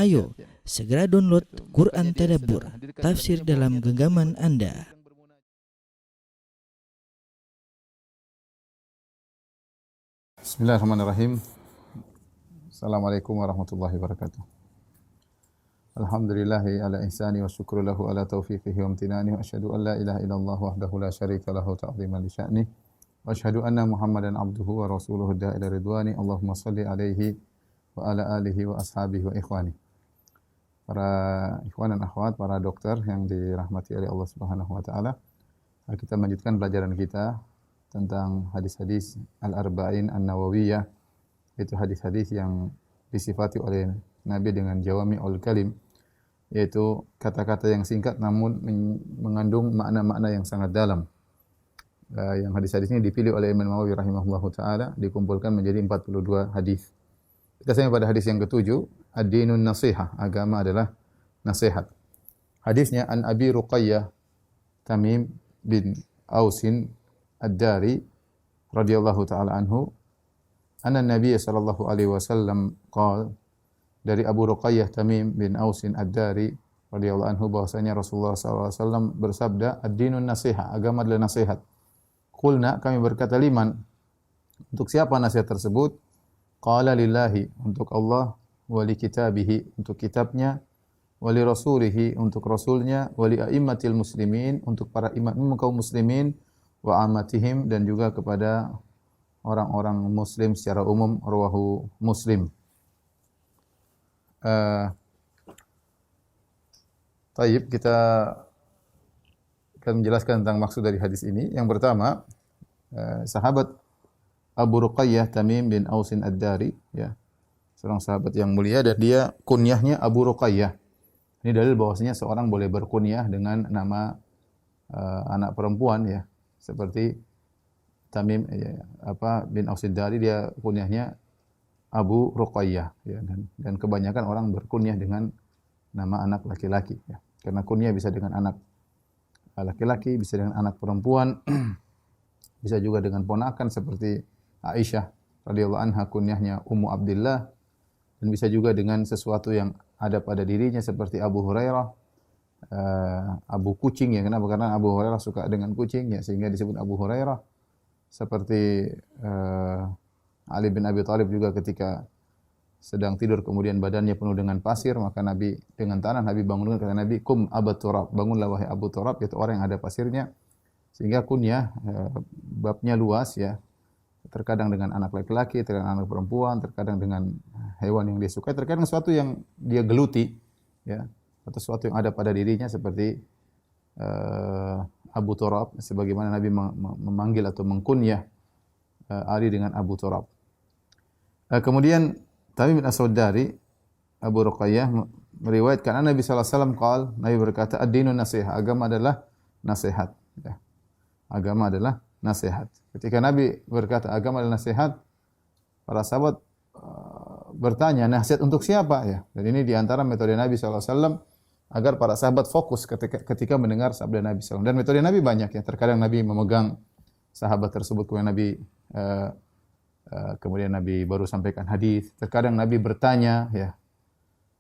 Ayo, segera download Quran Tadabbur, tafsir dalam genggaman Anda. Bismillahirrahmanirrahim. Assalamualaikum warahmatullahi wabarakatuh. Alhamdulillahi ala ihsani wa syukru lahu ala taufiqihi wa amtinani wa asyhadu an la ilaha illallah wahdahu la syarika lahu ta'ziman li sya'ni wa asyhadu anna Muhammadan abduhu wa rasuluhu da'ila ridwani. Allahumma salli alaihi wa ala alihi wa ashabihi wa ikhwani. Para ikhwan dan akhwat, para dokter yang dirahmati oleh Allah Subhanahu wa taala. Kita melanjutkan pelajaran kita tentang hadis-hadis Al-Arba'in An-Nawawiyah, itu hadis-hadis yang disifati oleh Nabi dengan jawami'ul kalim, yaitu kata-kata yang singkat namun mengandung makna-makna yang sangat dalam. Yang hadis-hadis ini dipilih oleh Imam Nawawi rahimahullahu taala, dikumpulkan menjadi 42 hadis. Kita sampai pada hadis yang ketujuh, ad-dinun nasihah, agama adalah nasihat. Hadisnya an Abi Ruqayyah Tamim bin Ausin Ad-Dari radhiyallahu taala anhu, anna Nabi sallallahu alaihi wasallam qala, dari Abu Ruqayyah Tamim bin Ausin Ad-Dari radhiyallahu anhu bahwasanya Rasulullah sallallahu alaihi wasallam bersabda, ad-dinun nasiha, agama adalah nasihat. Qulna, kami berkata, liman, untuk siapa nasihat tersebut? Qala lillahi, untuk Allah, wa li kitabihi, untuk kitabnya, wa li rasulihi, untuk rasulnya, wa li a'immatil muslimin, untuk para imam kaum muslimin, wa amatihim, dan juga kepada orang-orang muslim secara umum. Rawahu Muslim. Taib, kita akan menjelaskan tentang maksud dari hadis ini. Yang pertama, sahabat Abu Ruqayyah Tamim bin Ausin Ad-Dari, ya, seorang sahabat yang mulia, dan dia kunyahnya Abu Ruqayyah. Ini dalil bahwasanya seorang boleh berkunyah dengan nama anak perempuan, ya. Seperti Tamim bin Ausin Ad-Dari, dia kunyahnya Abu Ruqayyah, ya, dan kebanyakan orang berkunyah dengan nama anak laki-laki, ya. Karena kunyah bisa dengan anak laki-laki, bisa dengan anak perempuan, bisa juga dengan ponakan seperti Aisyah radhiyallahu anha kunyahnya Ummu Abdillah, dan bisa juga dengan sesuatu yang ada pada dirinya seperti Abu Hurairah, Abu Kucing, ya. Kenapa? Karena Abu Hurairah suka dengan kucing, ya, sehingga disebut Abu Hurairah. Seperti Ali bin Abi Thalib juga ketika sedang tidur kemudian badannya penuh dengan pasir, maka Nabi dengan tanah Nabi bangunkan, kata Nabi, kum Abu Turab, bangunlah wahai Abu Turab, yaitu orang yang ada pasirnya. Sehingga kunyah babnya luas, ya. Terkadang dengan anak laki-laki, terkadang anak perempuan, terkadang dengan hewan yang dia sukai, terkadang sesuatu yang dia geluti, ya, atau sesuatu yang ada pada dirinya seperti Abu Turab, sebagaimana Nabi memanggil atau mengkunyah Ali dengan Abu Turab. Kemudian Tamim bin As-Saudari, Abu Ruqayyah meriwayatkan Nabi sallallahu alaihi wasallam qala, Nabi berkata, ad-dinun nasiha, agama adalah nasihat, ya. Agama adalah nasihat. Ketika Nabi berkata agama adalah nasihat, para sahabat bertanya, nasihat untuk siapa, ya? Dan ini di antara metode Nabi sallallahu alaihi wasallam agar para sahabat fokus ketika mendengar sabda Nabi sallallahu alaihi wasallam. Dan metode Nabi banyak, ya. Terkadang Nabi memegang sahabat tersebut, kemudian Nabi baru sampaikan hadis. Terkadang Nabi bertanya, ya,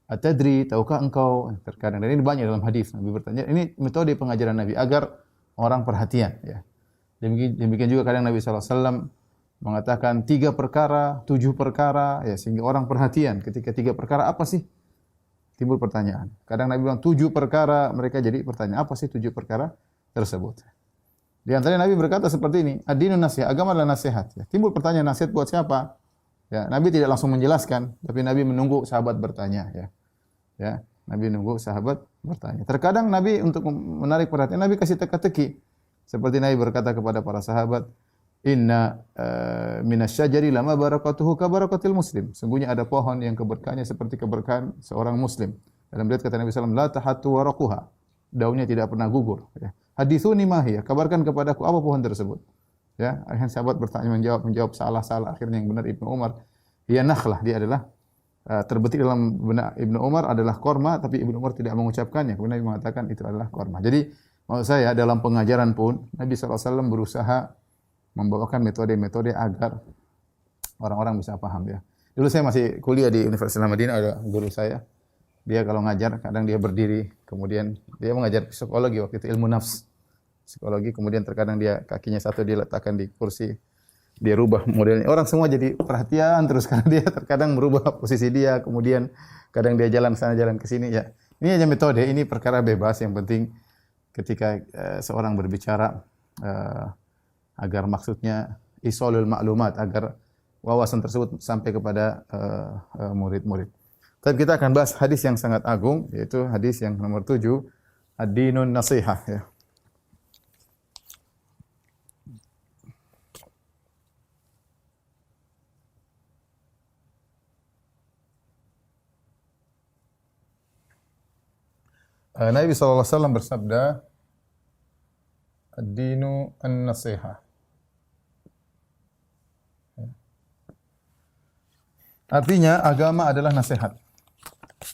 atadri, tahukah engkau? Terkadang, dan ini banyak dalam hadis, Nabi bertanya. Ini metode pengajaran Nabi agar orang perhatian, ya. Demikian juga kadang Nabi sallallahu alaihi wasallam mengatakan 3 perkara, 7 perkara, ya, sehingga orang perhatian. Ketika 3 perkara apa sih? Timbul pertanyaan. Kadang Nabi bilang 7 perkara, mereka jadi pertanyaan, apa sih 7 perkara tersebut? Di antaranya Nabi berkata seperti ini, ad-dinun nasihat, agama adalah nasihat, ya. Timbul pertanyaan, nasihat buat siapa? Ya, Nabi tidak langsung menjelaskan, tapi Nabi menunggu sahabat bertanya, ya. Ya, Nabi menunggu sahabat bertanya. Terkadang Nabi untuk menarik perhatian, Nabi kasih teka-teki. Seperti Nabi berkata kepada para sahabat, inna minasyajari lama barakatuhu ka barakatil muslim. Sungguhnya ada pohon yang keberkahannya seperti keberkahan seorang muslim. Dalam riwayat kata Nabi sallallahu alaihi wasallam, la tahattu waraquha, daunnya tidak pernah gugur, ya. Hadithuni ma hiya, kabarkan kepadaku apa pohon tersebut. Ya, akhirnya sahabat bertanya, menjawab salah, akhirnya yang benar Ibnu Umar, hiya nakhlah, dia adalah terbetik dalam benak Ibnu Umar adalah korma, tapi Ibnu Umar tidak mengucapkannya. Kemudian Nabi mengatakan itu adalah korma. Jadi maksud saya, dalam pengajaran pun Nabi sallallahu alaihi wasallam berusaha membawakan metode-metode agar orang-orang bisa paham, ya. Dulu saya masih kuliah di Universitas Madinah, ada guru saya Dia kalau ngajar kadang dia berdiri, kemudian dia mengajar psikologi waktu itu ilmu nafs. Psikologi, kemudian terkadang dia kakinya satu dia letakkan di kursi, dia rubah modelnya. Orang semua jadi perhatian terus karena dia terkadang merubah posisi dia, kemudian kadang dia jalan sana jalan ke sini ya. Ini hanya metode, ini perkara bebas, yang penting ketika seorang berbicara agar maksudnya isolul maklumat, agar wawasan tersebut sampai kepada murid-murid. Tapi kita akan bahas hadis yang sangat agung, yaitu hadis yang nomor 7, ad-dinun nasihah ya. Nabi SAW bersabda, ad-dinu an-nasihah. Artinya agama adalah nasihat.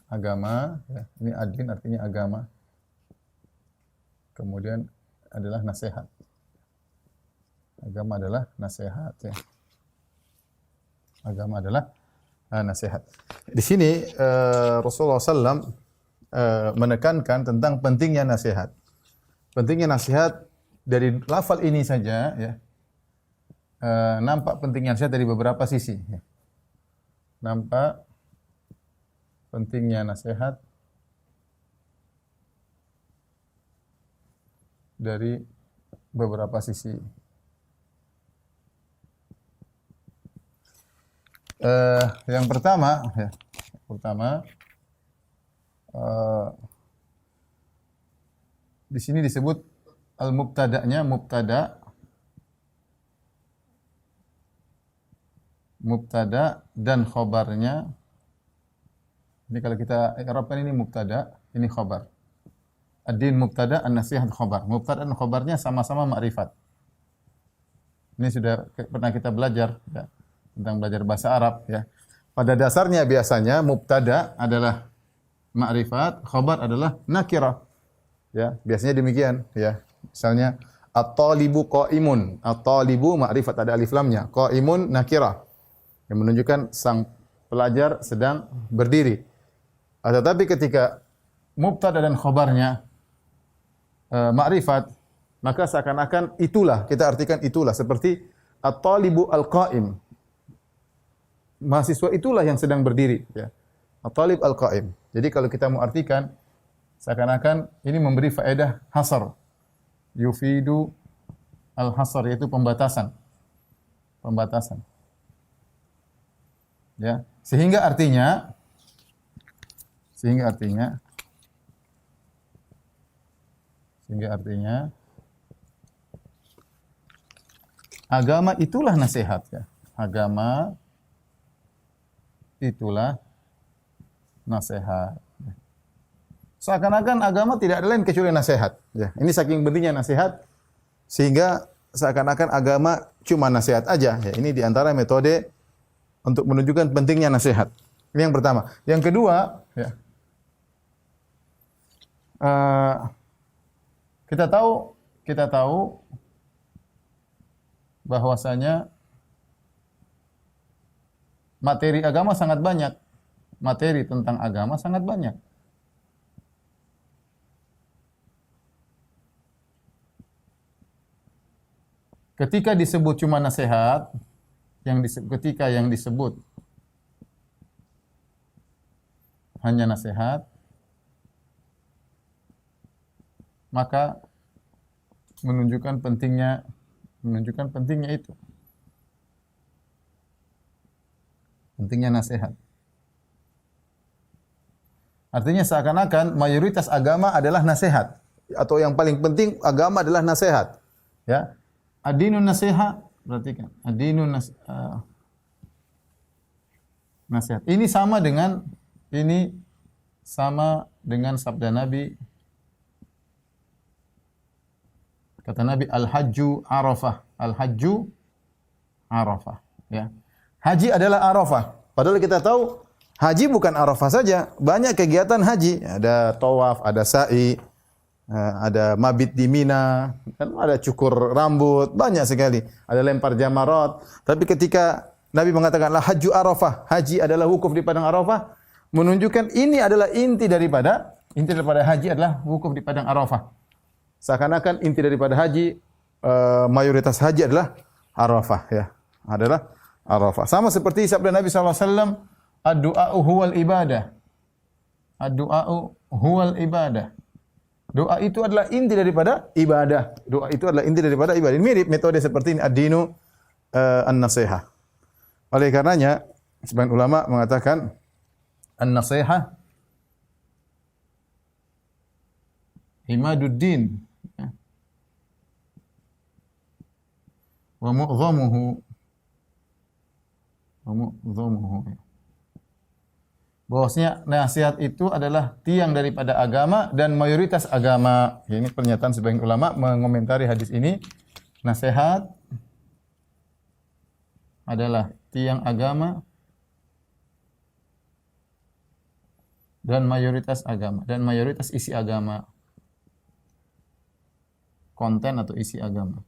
Agama, ya, ini ad-din artinya agama. Kemudian adalah nasihat. Agama adalah nasihat. Ya. Agama adalah nasihat. Di sini Rasulullah SAW menekankan tentang pentingnya nasihat. Pentingnya nasihat dari lafal ini saja, ya, nampak pentingnya nasihat dari beberapa sisi. Ya. Nampak pentingnya nasihat dari beberapa sisi. Yang pertama, di sini disebut al-mubtada'nya, mubtada dan khobarnya. Ini kalau kita i'rabkan ini mubtada, ini khobar. Ad-din mubtada, an-nasihat khobar. Mubtada dan khobarnya sama-sama ma'rifat. Ini sudah pernah kita belajar ya, tentang belajar bahasa Arab ya. Pada dasarnya biasanya mubtada adalah ma'rifat, khobar adalah nakirah. Ya, biasanya demikian ya. Misalnya at-talibu qaimun. At-talibu ma'rifat, ada alif lamnya. Qaimun nakirah, yang menunjukkan sang pelajar sedang berdiri. Tetapi ketika mubtada dan khobarnya ma'rifat, maka seakan-akan itulah, kita artikan itulah, seperti at-talibu al-qaim. Mahasiswa itulah yang sedang berdiri ya. At-talib al-qaim. Jadi kalau kita mau artikan, seakan-akan ini memberi faedah hasar. Yufidu al-hasar, yaitu pembatasan. Pembatasan. Ya, sehingga artinya agama itulah nasihat ya. Agama itulah nasihat. Seakan-akan agama tidak ada lain kecuali nasihat. Ya, ini saking pentingnya nasihat sehingga seakan-akan agama cuma nasihat aja. Ya, ini diantara metode untuk menunjukkan pentingnya nasihat. Ini yang pertama. Yang kedua, ya, kita tahu bahwasanya materi agama sangat banyak. Materi tentang agama sangat banyak. Ketika disebut cuma nasihat, ketika yang disebut hanya nasihat, maka menunjukkan pentingnya itu. Pentingnya nasihat. Artinya seakan-akan mayoritas agama adalah nasihat, atau yang paling penting agama adalah nasihat. Ya. Ad-dinun nasihat, perhatikan. Ad-dinun nasihat. Ini sama dengan sabda Nabi. Kata Nabi, al-hajju arafah. Al-hajju arafah. Ya. Haji adalah arafah. Padahal kita tahu haji bukan arafah saja. Banyak kegiatan haji. Ada tawaf, ada sa'i, ada mabit di Mina, ada cukur rambut, banyak sekali. Ada lempar jamarat. Tapi ketika Nabi mengatakan, la hajju arafah, haji adalah wukuf di padang Arafah, menunjukkan ini adalah inti daripada haji adalah wukuf di padang Arafah. Seakan-akan inti daripada haji, mayoritas haji adalah Arafah, ya. Adalah Arafah. Sama seperti sabda Nabi SAW, ad-du'a'u huwal ibadah. Ad-du'a'u huwal ibadah. Doa itu adalah inti daripada ibadah. Doa itu adalah inti daripada ibadah. Ini mirip metode seperti ini, ad-dinu an-nasihah. Oleh karenanya, sebagian ulama mengatakan an-nasihah imaduddin wa mu'zamuhu bahwasanya nasihat itu adalah tiang daripada agama dan mayoritas agama. Ini pernyataan sebagian ulama mengomentari hadis ini. Nasihat adalah tiang agama dan mayoritas agama, dan mayoritas isi agama, konten atau isi agama.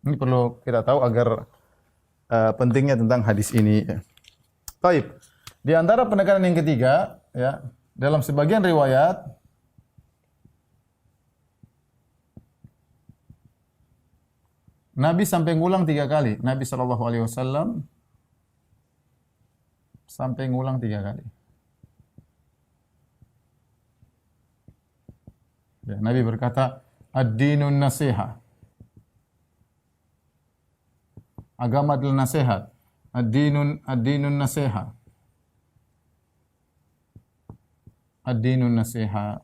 Ini perlu kita tahu agar pentingnya tentang hadis ini. Baik. Di antara penekanan yang ketiga, ya, dalam sebagian riwayat Nabi sampai ngulang 3 kali. Nabi SAW sampai ngulang 3 kali. Ya, Nabi berkata, ad-dinun nasiha. Agama adalah nasihat. Ad-dinun nasiha. Ad-dinun nasiha.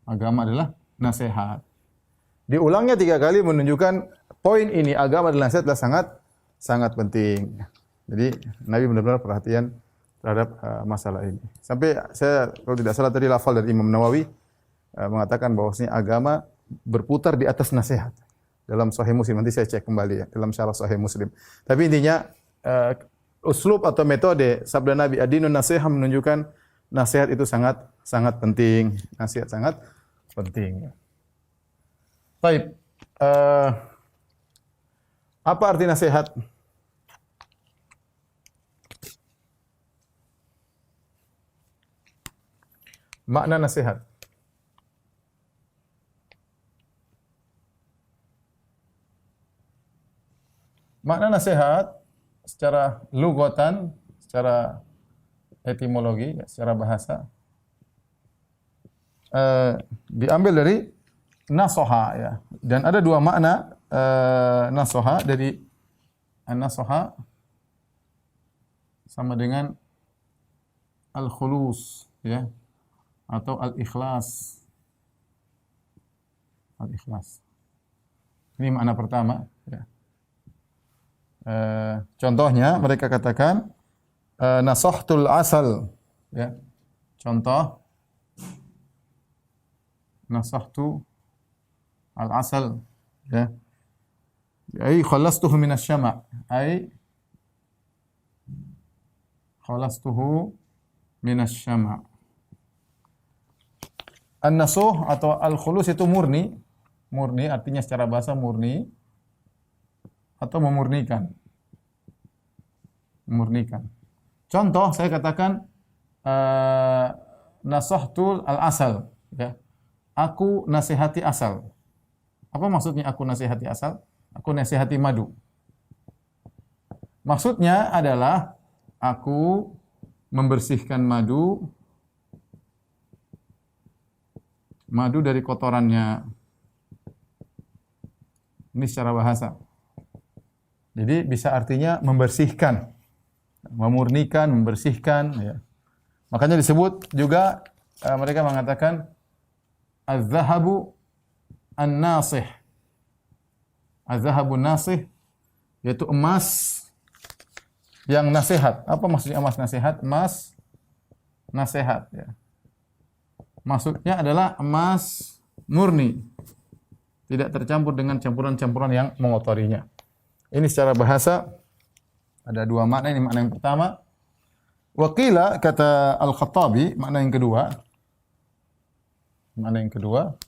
Agama adalah nasihat. Diulangnya 3 kali menunjukkan poin ini, agama adalah nasihat, adalah sangat penting. Jadi Nabi benar-benar perhatian terhadap masalah ini. Sampai saya kalau tidak salah tadi lafal dari Imam Nawawi mengatakan bahwasanya agama berputar di atas nasihat. Dalam Sahih Muslim, nanti saya cek kembali ya, dalam syarah Sahih Muslim. Tapi intinya uslub atau metode sabda Nabi ad-dinun nasiha menunjukkan nasihat itu sangat penting. Nasihat sangat penting. Baik. Apa arti nasihat? Makna nasihat. Makna nasihat secara lugatan, secara etimologi, secara bahasa diambil dari nasoha, ya. Dan ada 2 makna nasoha. Dari an-nasoha sama dengan al-khulus, ya, atau al-ikhlas. Al-ikhlas. Ini makna pertama, ya. Contohnya mereka katakan nasahtul asal, ya. Contoh nasahtu al-asal, ya. Ai khalastuhu minasyama', ai khalastuhu minasyama'. An-nasuh atau al-khulus itu murni. Murni artinya secara bahasa murni atau memurnikan. Memurnikan. Contoh saya katakan nasahtul al-asal, ya. Aku nasihati asal. Apa maksudnya aku nasihati asal? Aku nasihati madu. Maksudnya adalah aku membersihkan madu dari kotorannya. Ini secara bahasa. Jadi bisa artinya membersihkan, memurnikan, membersihkan, ya. Makanya disebut juga mereka mengatakan az-zahabu an-nasih. Az-zahabu nasih yaitu emas yang nasihat. Apa maksudnya emas nasihat? Emas nasihat, ya. Maksudnya adalah emas murni, tidak tercampur dengan campuran-campuran yang mengotorinya. Ini secara bahasa ada 2 makna. Ini makna yang pertama. Waqila, kata Al-Khattabi, makna yang kedua. Makna yang kedua.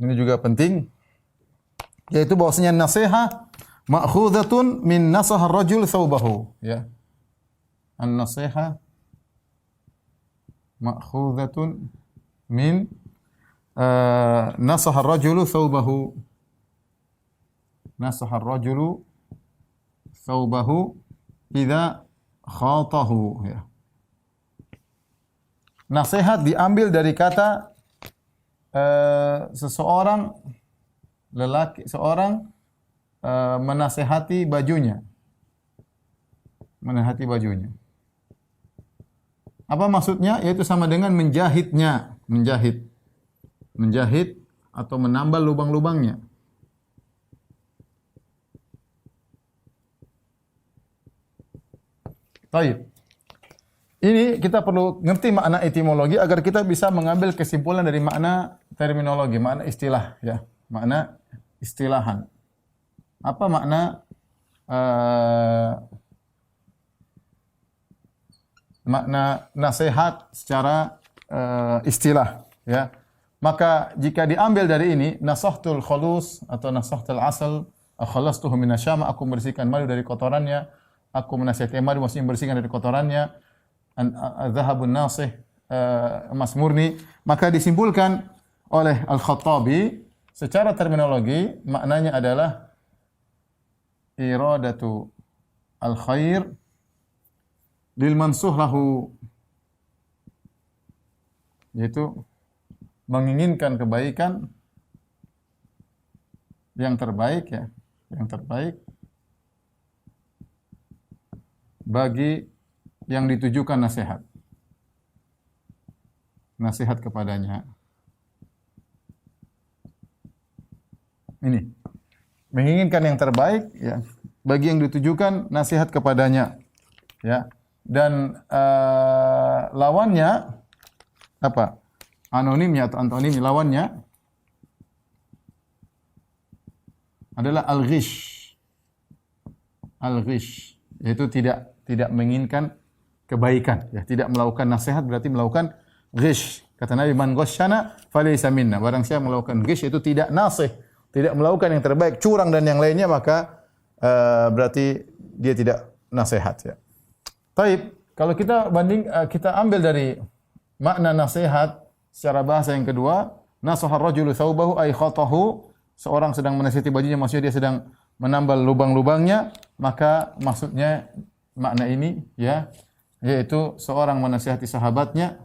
Ini juga penting, yaitu bahwasanya nasihat ma'khudhatun min nasahar rajul thawbahu, ya. An-nasiha ma'khudhatun min nasahar rajulu thawbahu. Nasahar rajulu thawbahu idza khatahu, ya. Nasihat diambil dari kata seseorang lelaki, seorang menasehati bajunya. Menasehati bajunya. Apa maksudnya? Yaitu sama dengan menjahitnya, menjahit. Menjahit atau menambal lubang-lubangnya. Baik. Ini kita perlu ngerti makna etimologi agar kita bisa mengambil kesimpulan dari makna terminologi, makna istilah, ya. Makna istilahan. Apa makna makna nasihat secara istilah, ya. Maka jika diambil dari ini, nasahtul khulus atau nasahtul asal, khalastuhu minasyama, aku membersihkan madu dari kotorannya, aku menasihati madu maksudnya membersihkan dari kotorannya, zahabun nasih, emas murni. Maka disimpulkan oleh Al-Khattabi secara terminologi maknanya adalah iradatu al-khair lil mansuh lahu, yaitu menginginkan kebaikan yang terbaik, ya, yang terbaik bagi yang ditujukan nasihat. Nasihat kepadanya. Ini menginginkan yang terbaik, ya, bagi yang ditujukan nasihat kepadanya, ya. Dan lawannya apa? Anonimnya atau antonim lawannya adalah al-ghish. Al-ghish yaitu tidak menginginkan kebaikan, ya, tidak melakukan nasihat berarti melakukan ghish. Kata Nabi, man ghasyana falaysa minna. Barang siapa melakukan ghish itu tidak nasih, tidak melakukan yang terbaik, curang dan yang lainnya, maka berarti dia tidak nasihat, ya. Taib, kalau kita kita ambil dari makna nasihat secara bahasa yang kedua, nasahar rajulu thawbahu ay khatahu, seorang sedang menasihati bajunya, maksudnya dia sedang menambal lubang-lubangnya, maka maksudnya makna ini, ya, yaitu seorang menasihati sahabatnya,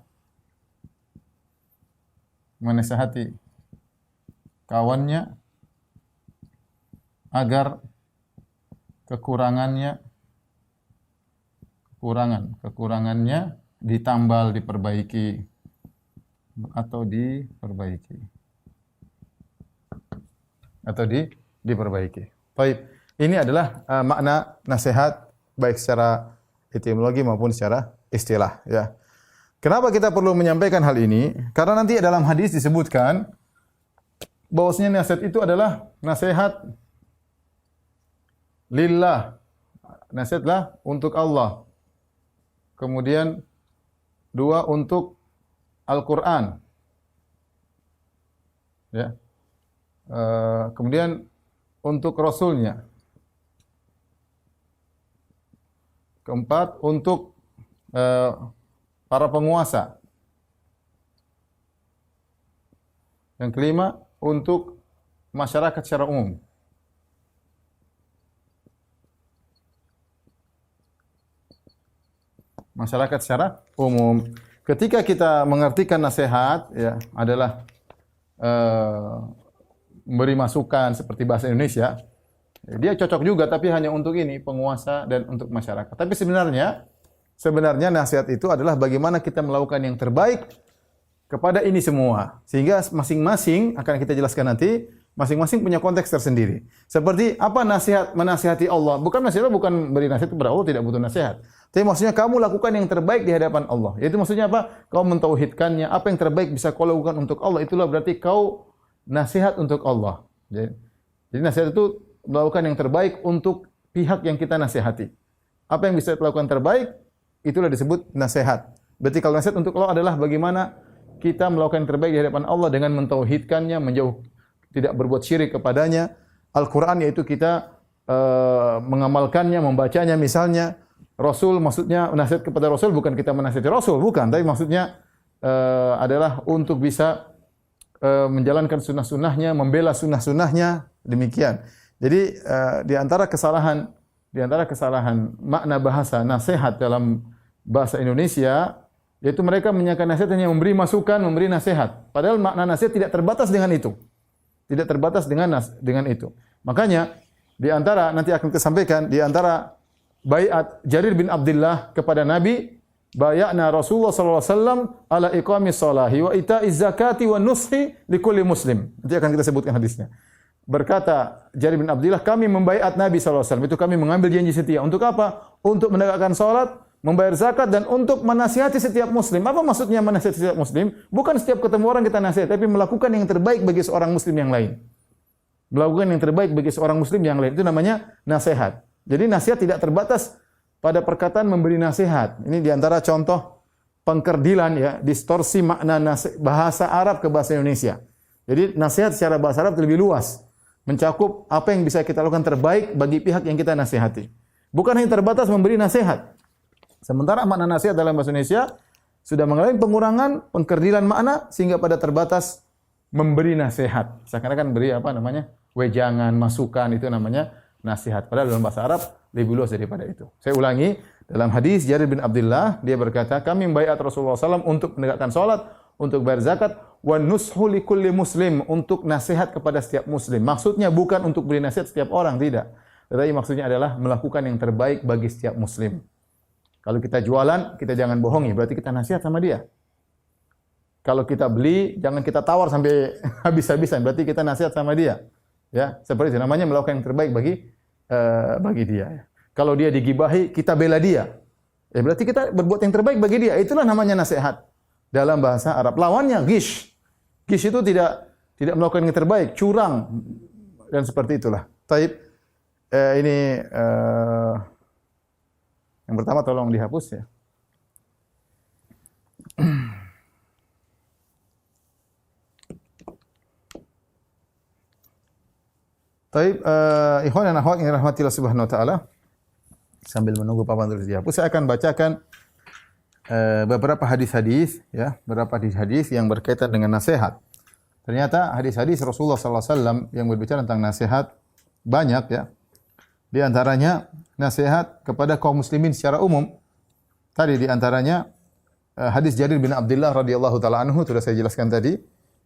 menasihati kawannya agar kekurangannya ditambal, diperbaiki atau diperbaiki. Baik, ini adalah makna nasihat baik secara etimologi maupun secara istilah, ya. Kenapa kita perlu menyampaikan hal ini? Karena nanti dalam hadis disebutkan bahwasanya nasihat itu adalah nasihat lillah. Nasihatlah untuk Allah. Kemudian dua, untuk Al-Quran, ya. Kemudian untuk Rasulnya. Keempat, untuk para penguasa. Yang kelima, untuk masyarakat secara umum. Masyarakat secara umum. Ketika kita mengartikan nasihat, ya, adalah memberi masukan seperti bahasa Indonesia, dia cocok juga, tapi hanya untuk ini, penguasa dan untuk masyarakat. Tapi sebenarnya nasihat itu adalah bagaimana kita melakukan yang terbaik kepada ini semua. Sehingga masing-masing akan kita jelaskan nanti, masing-masing punya konteks tersendiri. Seperti apa nasihat, menasihati Allah? Bukan nasihat, bukan beri nasihat kepada Allah, tidak butuh nasihat. Tapi maksudnya kamu lakukan yang terbaik di hadapan Allah. Itu maksudnya apa? Kau mentauhidkannya. Apa yang terbaik bisa kau lakukan untuk Allah, itulah berarti kau nasihat untuk Allah. Jadi nasihat itu melakukan yang terbaik untuk pihak yang kita nasihati. Apa yang bisa dilakukan terbaik, itulah disebut nasihat. Berarti kalau nasihat untuk Allah adalah bagaimana kita melakukan yang terbaik di hadapan Allah dengan mentauhidkannya, menjauh, tidak berbuat syirik kepadanya. Al-Quran yaitu kita mengamalkannya, membacanya. Misalnya Rasul, maksudnya nasihat kepada Rasul bukan kita menasihati Rasul, bukan, tapi maksudnya adalah untuk bisa menjalankan sunnah-sunnahnya, membela sunnah-sunnahnya, demikian. Jadi di antara kesalahan makna bahasa nasihat dalam bahasa Indonesia, yaitu mereka menyangka nasihat hanya memberi masukan, memberi nasihat. Padahal makna nasihat tidak terbatas dengan itu. Tidak terbatas dengan itu. Makanya di antara, nanti akan kita sampaikan, di antara baiat Jarir bin Abdullah kepada Nabi, bayatna Rasulullah sallallahu alaihi wasallam ala iqamis salahi wa ita'iz zakati wa nushi likulli muslim. Nanti akan kita sebutkan hadisnya. Berkata Jarir bin Abdullah, kami membaiat Nabi sallallahu alaihi wasallam, itu kami mengambil janji setia. Untuk apa? Untuk menegakkan salat, membayar zakat, dan untuk menasihati setiap muslim. Apa maksudnya menasihati setiap muslim? Bukan setiap ketemu orang kita nasihat, tapi melakukan yang terbaik bagi seorang muslim yang lain. Melakukan yang terbaik bagi seorang muslim yang lain, itu namanya nasihat. Jadi nasihat tidak terbatas pada perkataan memberi nasihat. Ini diantara contoh pengkerdilan, ya, distorsi makna bahasa Arab ke bahasa Indonesia. Jadi nasihat secara bahasa Arab lebih luas, mencakup apa yang bisa kita lakukan terbaik bagi pihak yang kita nasihati. Bukan hanya terbatas memberi nasihat. Sementara makna nasihat dalam bahasa Indonesia sudah mengalami pengurangan, pengkerdilan makna, sehingga pada terbatas memberi nasihat. Seakan-akan beri apa namanya? Wejangan, masukan, itu namanya nasihat. Padahal dalam bahasa Arab lebih luas daripada itu. Saya ulangi, dalam hadis Jarir bin Abdullah, dia berkata, kami membaiat Rasulullah SAW untuk menegakkan salat, untuk bayar zakat, wa nushu likulli muslim, untuk nasihat kepada setiap muslim. Maksudnya bukan untuk beri nasihat setiap orang, tidak. Tetapi maksudnya adalah melakukan yang terbaik bagi setiap muslim. Kalau kita jualan, kita jangan bohongi, berarti kita nasihat sama dia. Kalau kita beli, jangan kita tawar sampai habis-habisan, berarti kita nasihat sama dia. Ya, seperti itu namanya melakukan yang terbaik bagi dia. Kalau dia digibahi, kita bela dia. Ya, berarti kita berbuat yang terbaik bagi dia. Itulah namanya nasihat dalam bahasa Arab. Lawannya gish. Gish itu tidak melakukan yang terbaik, curang, dan seperti itulah. Taib, ini yang pertama tolong dihapus, ya. Taib, ikhwan dan akhwat yang dirahmati Allah Subhanahu wa taala. Sambil menunggu papan tulis dihapus, saya akan bacakan beberapa hadis-hadis, ya, beberapa hadis yang berkaitan dengan nasihat. Ternyata hadis-hadis Rasulullah sallallahu alaihi wasallam yang berbicara tentang nasihat banyak, ya. Di antaranya nasihat kepada kaum muslimin secara umum. Tadi di antaranya hadis Jarir bin Abdullah radhiyallahu taala anhu, sudah saya jelaskan tadi.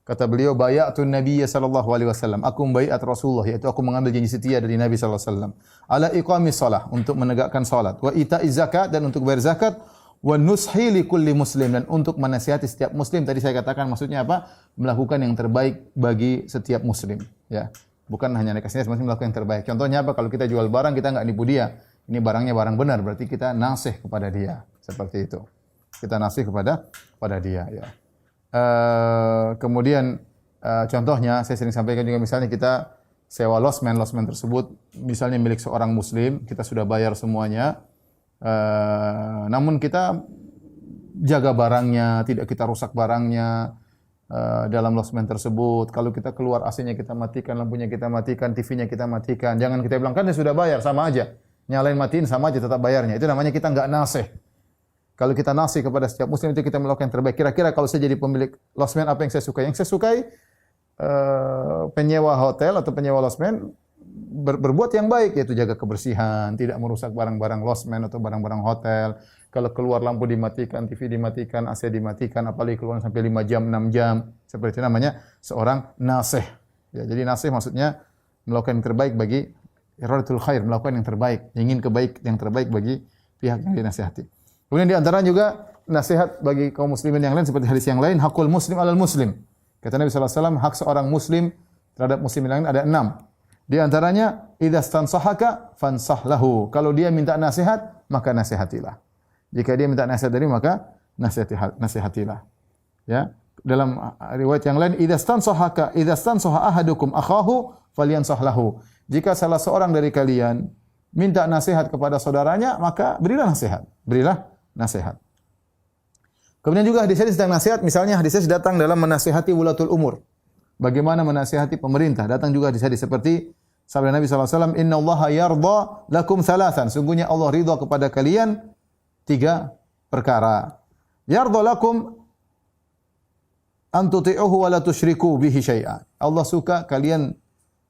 Kata beliau, bayatun Nabiyya sallallahu alaihi wasallam. Aku membaiat Rasulullah, yaitu aku mengambil janji setia dari Nabi sallallahu alaihi wasallam. Ala iqamis shalah, untuk menegakkan salat, wa ita'iz zakat, dan untuk bayar zakat, wa nushi likulli muslim, dan untuk menasihati setiap muslim. Tadi saya katakan maksudnya apa? Melakukan yang terbaik bagi setiap muslim, ya. Bukan hanya nasihat, maksudnya melakukan yang terbaik. Contohnya apa? Kalau kita jual barang, kita enggak nipu dia. Ini barangnya barang benar, berarti kita nasih kepada dia. Seperti itu. Kita nasih kepada dia, ya. Kemudian contohnya saya sering sampaikan juga, misalnya kita sewa losmen tersebut misalnya milik seorang muslim, kita sudah bayar semuanya, namun kita jaga barangnya, tidak kita rusak barangnya dalam losmen tersebut. Kalau kita keluar, AC-nya kita matikan, lampunya kita matikan, TV-nya kita matikan, jangan kita bilang kan dia sudah bayar, sama aja, nyalain matiin sama aja tetap bayarnya. Itu namanya kita enggak nasih. Kalau kita nasih kepada setiap muslim, itu kita melakukan yang terbaik. Kira-kira kalau saya jadi pemilik losmen, apa yang saya sukai? Yang saya sukai penyewa hotel atau penyewa losmen berbuat yang baik, yaitu jaga kebersihan, tidak merusak barang-barang losmen atau barang-barang hotel. Kalau keluar lampu dimatikan, TV dimatikan, AC dimatikan, apalagi keluar sampai 5 jam, 6 jam. Seperti itu namanya seorang nasih. Ya, jadi nasih maksudnya melakukan yang terbaik bagi iradatul khair, melakukan yang terbaik, ingin yang terbaik bagi pihak yang dinasihati. Kemudian di antara juga nasihat bagi kaum muslimin yang lain, seperti hadis yang lain, hakul muslim alal muslim. Kata Nabi sallallahu alaihi wasallam, hak seorang muslim terhadap muslim yang lain ada 6. Di antaranya, idza stansahaka fansah lahu. Kalau dia minta nasihat, maka nasihatilah. Jika dia minta nasihat dari, maka nasihatilah. Ya. Dalam riwayat yang lain, idza stansaha ahadukum akhahu falyansah lahu. Jika salah seorang dari kalian minta nasihat kepada saudaranya, maka berilah nasihat. Berilah nasihat. Kemudian juga hadis-hadis tentang nasihat, misalnya hadis-hadis datang dalam menasihati wulatul umur. Bagaimana menasihati pemerintah? Datang juga hadis-hadis seperti Sabda Nabi SAW, Inna Allaha yarda lakum thalathan. Sungguhnya Allah ridha kepada kalian 3 perkara. Yarda lakum an tuti'uhu wa la tusyriku bihi syai'a. Allah suka kalian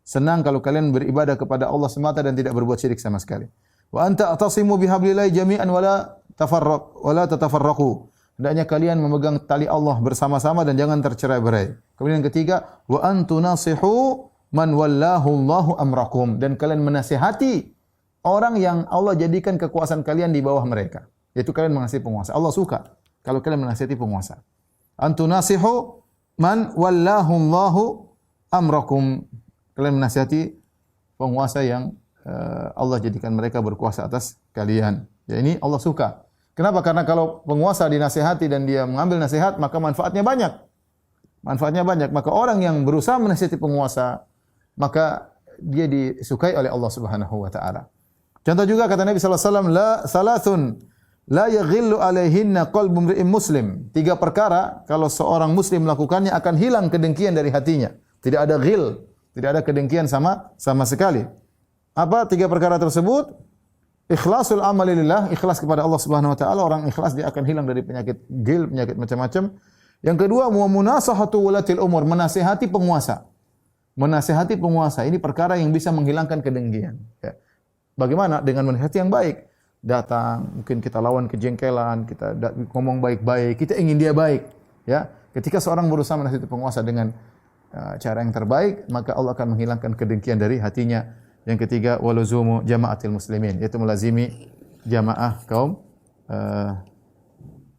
senang kalau kalian beribadah kepada Allah semata dan tidak berbuat syirik sama sekali. Wa anta atasimu bihablillahi jami'an wa la tatafarraqu. Hendaknya kalian memegang tali Allah bersama-sama dan jangan tercerai-berai. Kemudian yang ketiga, wa antu nasihu man wallahu Allahu amrakum, dan kalian menasihati orang yang Allah jadikan kekuasaan kalian di bawah mereka. Yaitu kalian menasihati penguasa. Allah suka kalau kalian menasihati penguasa. Antu nasihu man wallahu Allahu amrakum. Kalian menasihati penguasa yang Allah jadikan mereka berkuasa atas kalian. Ya, ini Allah suka. Kenapa? Karena kalau penguasa dinasihati dan dia mengambil nasihat, maka manfaatnya banyak. Manfaatnya banyak. Maka orang yang berusaha menasihati penguasa, maka dia disukai oleh Allah Subhanahu wa taala. Contoh juga kata Nabi sallallahu alaihi wasallam, salasun la yaghillu alaihinna qalbu imri'in muslim. 3 perkara kalau seorang muslim melakukannya akan hilang kedengkian dari hatinya. Tidak ada ghil, tidak ada kedengkian sama sekali. Apa 3 perkara tersebut? Ikhlasul amali lillah, ikhlas kepada Allah Subhanahu wa taala. Orang ikhlas dia akan hilang dari penyakit ghil, penyakit macam-macam. Yang kedua, wa munasahatu wulatil umur, menasihati penguasa. Menasihati penguasa ini perkara yang bisa menghilangkan kedengkian. Ya. Bagaimana? Dengan menasihati yang baik. Datang, mungkin kita lawan kejengkelan, kita ngomong baik-baik, kita ingin dia baik. Ya. Ketika seorang berusaha menasihati penguasa dengan cara yang terbaik, maka Allah akan menghilangkan kedengkian dari hatinya. Yang ketiga, waluzumu jama'atil muslimin, yaitu melazimi jamaah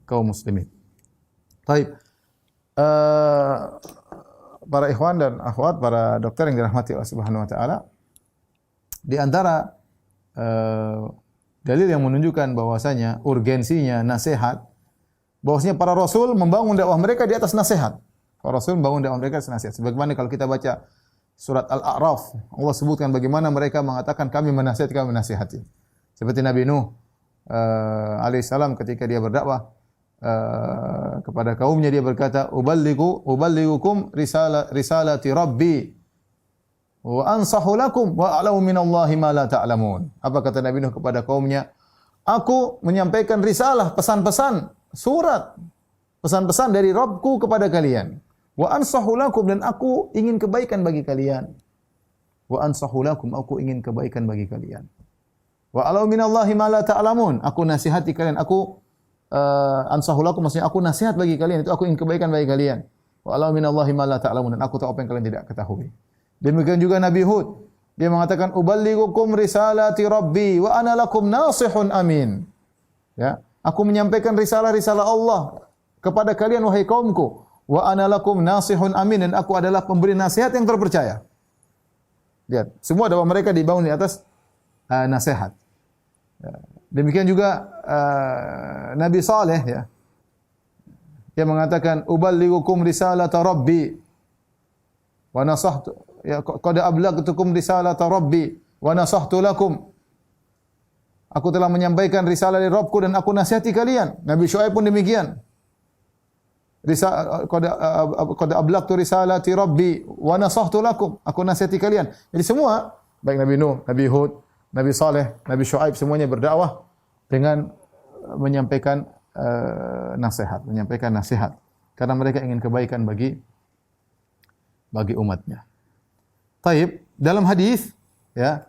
kaum muslimin. Baik. Para ikhwan dan akhwat, para dokter yang dirahmati Allah Subhanahu wa taala, di antara dalil yang menunjukkan bahwasanya urgensinya nasihat, bahwasanya para rasul membangun dakwah mereka di atas nasihat. Para rasul membangun dakwah mereka di atas nasihat. Sebagaimana kalau kita baca Surat Al-A'raf, Allah sebutkan bagaimana mereka mengatakan kami menasihati. Seperti Nabi Nuh alaihissalam ketika dia berdakwah kepada kaumnya, dia berkata, Uballigukum risalati Rabbi wa ansahu lakum wa a'lamu minallahi ma la ta'lamun. Apa kata Nabi Nuh kepada kaumnya? Aku menyampaikan risalah, pesan-pesan, surat, pesan-pesan dari Rabbku kepada kalian. Wa ansahu lakum, dan aku ingin kebaikan bagi kalian. Wa ansahu lakum, aku ingin kebaikan bagi kalian. Wa a'lamu minallahi ma la ta'lamun, aku nasihati kalian. Aku ansahu lakum maksudnya aku nasihat bagi kalian, itu aku ingin kebaikan bagi kalian. Wa a'lamu minallahi ma la ta'lamun, dan aku tahu apa yang kalian tidak ketahui. Demikian juga Nabi Hud, dia mengatakan uballigukum risalati rabbi wa ana lakum nasihun amin. Ya, aku menyampaikan risalah-risalah Allah kepada kalian wahai kaumku. Wa ana lakum nasihun amin, dan aku adalah pemberi nasihat yang terpercaya. Lihat, semua dakwah mereka dibangun di atas nasihat. Ya. Demikian juga Nabi Saleh, ya. Dia mengatakan uballigukum risalata rabbi wa nasahtu, ya, qad ablagtukum risalata rabbi wa nasahtu lakum. Aku telah menyampaikan risalah dari Rabbku dan aku nasihati kalian. Nabi Syuaib pun demikian. Qad ablagtu risalati rabbi wa nasahtu lakum. Aku nasihati kalian. Jadi semua, baik Nabi Nuh, Nabi Hud, Nabi Saleh, Nabi Syuaib, semuanya berdakwah dengan menyampaikan nasihat, karena mereka ingin kebaikan bagi umatnya. Taib, dalam hadis, ya,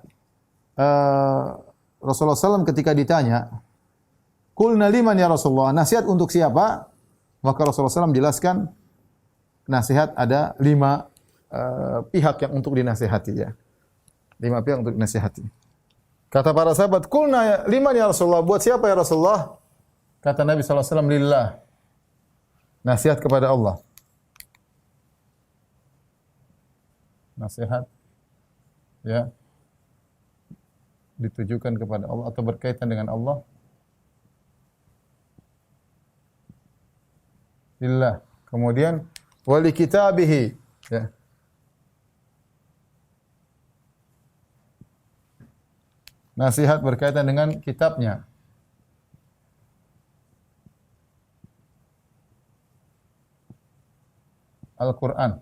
Rasulullah SAW ketika ditanya, "Qulna liman ya Rasulullah?" Nasihat untuk siapa? Maka Rasulullah SAW jelaskan nasihat ada 5 pihak yang untuk dinasihati, ya. 5 pihak untuk dinasihati. Kata para sahabat, "Qulna liman ya Rasulullah?" Buat siapa ya Rasulullah? Kata Nabi SAW, "Lillah." Nasihat kepada Allah. Nasihat, ya, ditujukan kepada Allah atau berkaitan dengan Allah. Lillah. Kemudian wali kitabihi, ya. Nasihat berkaitan dengan kitabnya. Al-Quran.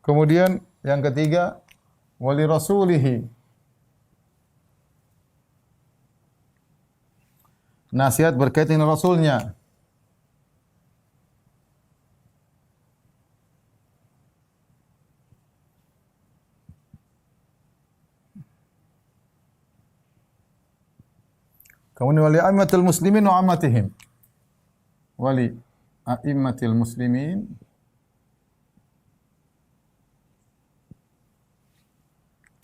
Kemudian yang ketiga, wa li rasulih. Nasihat berkaitan dengan Rasulnya. Kemudian wali a'immatil muslimin wa ammatihim. Wali a'immatil muslimin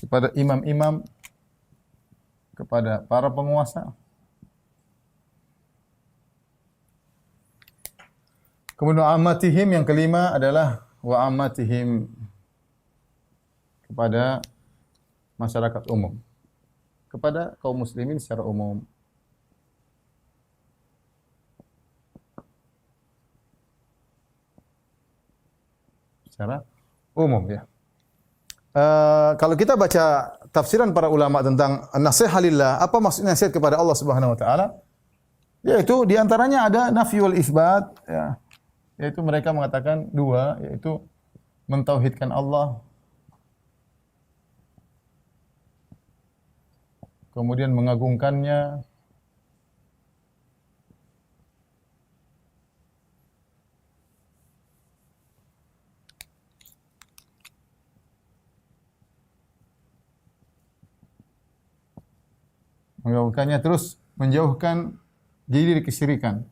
kepada imam-imam, kepada para penguasa. Kemudian ammatihim yang kelima adalah wa ammatihim, kepada masyarakat umum, kepada kaum muslimin secara umum. Secara umum ya. Kalau kita baca tafsiran para ulama tentang nasihat lillah, apa maksudnya nasihat kepada Allah Subhanahu wa taala? Yaitu di antaranya ada nafi wal isbat ya. Yaitu mereka mengatakan dua, yaitu mentauhidkan Allah, kemudian mengagungkannya, terus menjauhkan diri dari kesyirikan.